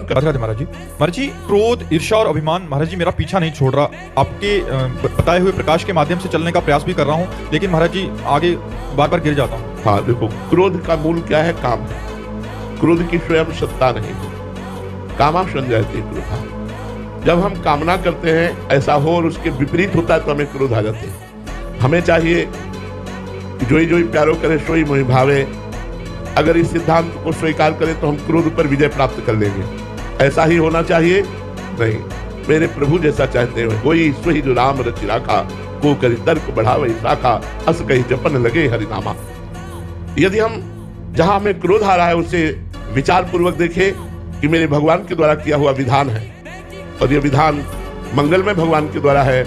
कर। महाराज जी, क्रोध, ईर्ष्या और अभिमान महाराज जी मेरा पीछा नहीं छोड़ रहा। आपके बताए हुए प्रकाश के माध्यम से चलने का प्रयास भी कर रहा हूँ, लेकिन महाराज जी आगे बार बार गिर जाता हूँ। हाँ देखो, क्रोध का मूल क्या है? काम है। क्रोध की स्वयं सत्ता नहीं है। कामा संजायते क्रोधा। जब हम कामना करते हैं ऐसा हो और उसके विपरीत होता है तो हमें क्रोध आ जाते हैं। हमें चाहिए जोई जोई प्यारो करे सोई मोहि भावे। अगर इस सिद्धांत को स्वीकार करें तो हम क्रोध पर विजय प्राप्त कर लेंगे। ऐसा ही होना चाहिए? नहीं। मेरे प्रभु जैसा चाहते हैं वही सोई जो राम रचि राखा, को करी तर्क बढ़ावे शाखा, अस कही जपन लगे हरिनामा। यदि हम जहां हमें क्रोध आ रहा है उसे विचार पूर्वक देखें कि मेरे भगवान के द्वारा किया हुआ विधान है और यह विधान मंगलमय भगवान के द्वारा है,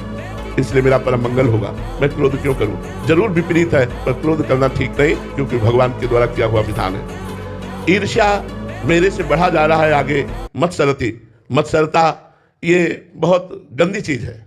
इसलिए मेरा परम मंगल होगा। मैं क्रोध क्यों करूं? जरूर विपरीत है, पर क्रोध करना ठीक नहीं, क्योंकि भगवान के द्वारा किया हुआ विधान है। ईर्ष्या मेरे से बढ़ा जा रहा है आगे। मत्सरता ये बहुत गंदी चीज है।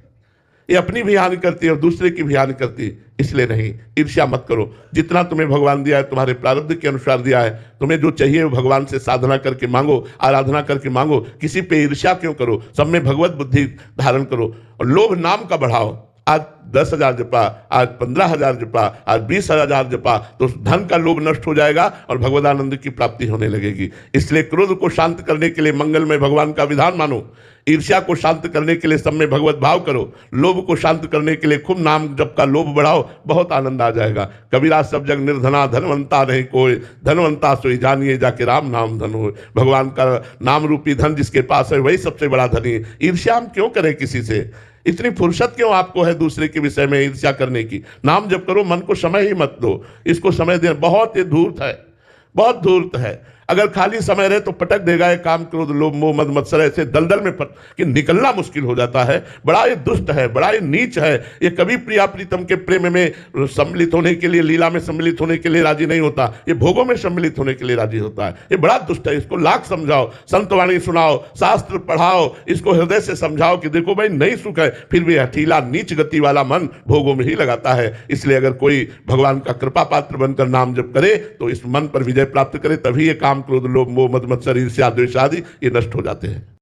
ये अपनी भी हानि करती है और दूसरे की भी हानि करती है, इसलिए नहीं। ईर्ष्या मत करो। जितना तुम्हें भगवान दिया है, तुम्हारे प्रारब्ध के अनुसार दिया है, तुम्हें जो चाहिए वो भगवान से साधना करके मांगो, आराधना करके मांगो। किसी पे ईर्ष्या क्यों करो? सब में भगवत बुद्धि धारण करो और लोभ नाम का बढ़ाओ। आज 10,000 जपा, आज 15,000 जपा, आज 20,000 जपा, तो धन का लोभ नष्ट हो जाएगा और भगवदानंद की प्राप्ति होने लगेगी। इसलिए क्रोध को शांत करने के लिए मंगल में भगवान का विधान मानो। ईर्ष्या को शांत करने के लिए सब में भगवत भाव करो। लोभ को शांत करने के लिए खूब नाम जप का लोभ बढ़ाओ, बहुत आनंद आ जाएगा। कबीरा सब जग निर्धना, धनवंता नहीं कोई, धनवंता सोई जानिए जाके राम नाम धन हो। भगवान का नाम रूपी धन जिसके पास है वही सबसे बड़ा धनी है। ईर्ष्या हम क्यों करें किसी से? इतनी फुर्सत क्यों आपको है दूसरे के विषय में ईर्ष्या करने की? नाम जप करो, मन को समय ही मत दो। इसको समय देना बहुत ही धूर्त है, बहुत धूर्त है। अगर खाली समय रहे तो पटक देगा ये काम, क्रोध, लोभ, मोह, मद, मत्सर ऐसे दलदल में कि निकलना मुश्किल हो जाता है। बड़ा ये दुष्ट है, बड़ा ये नीच है। ये कभी प्रिया प्रीतम के प्रेम में सम्मिलित होने के लिए, लीला में सम्मिलित होने के लिए राजी नहीं होता। ये भोगों में सम्मिलित होने के लिए राजी होता है। ये बड़ा दुष्ट है। इसको लाख समझाओ, संतवाणी सुनाओ, शास्त्र पढ़ाओ, इसको हृदय से समझाओ कि देखो भाई नहीं सुख है, फिर भी हठीला नीच गति वाला मन भोगों में ही लगाता है। इसलिए अगर कोई भगवान का कृपा पात्र बनकर नाम जप करे तो इस मन पर विजय प्राप्त करे, तभी ये काम, क्रोध, लोभ, मोह, मद, मत्सर, ईर्ष्या, द्वेष आदि ये नष्ट हो जाते हैं।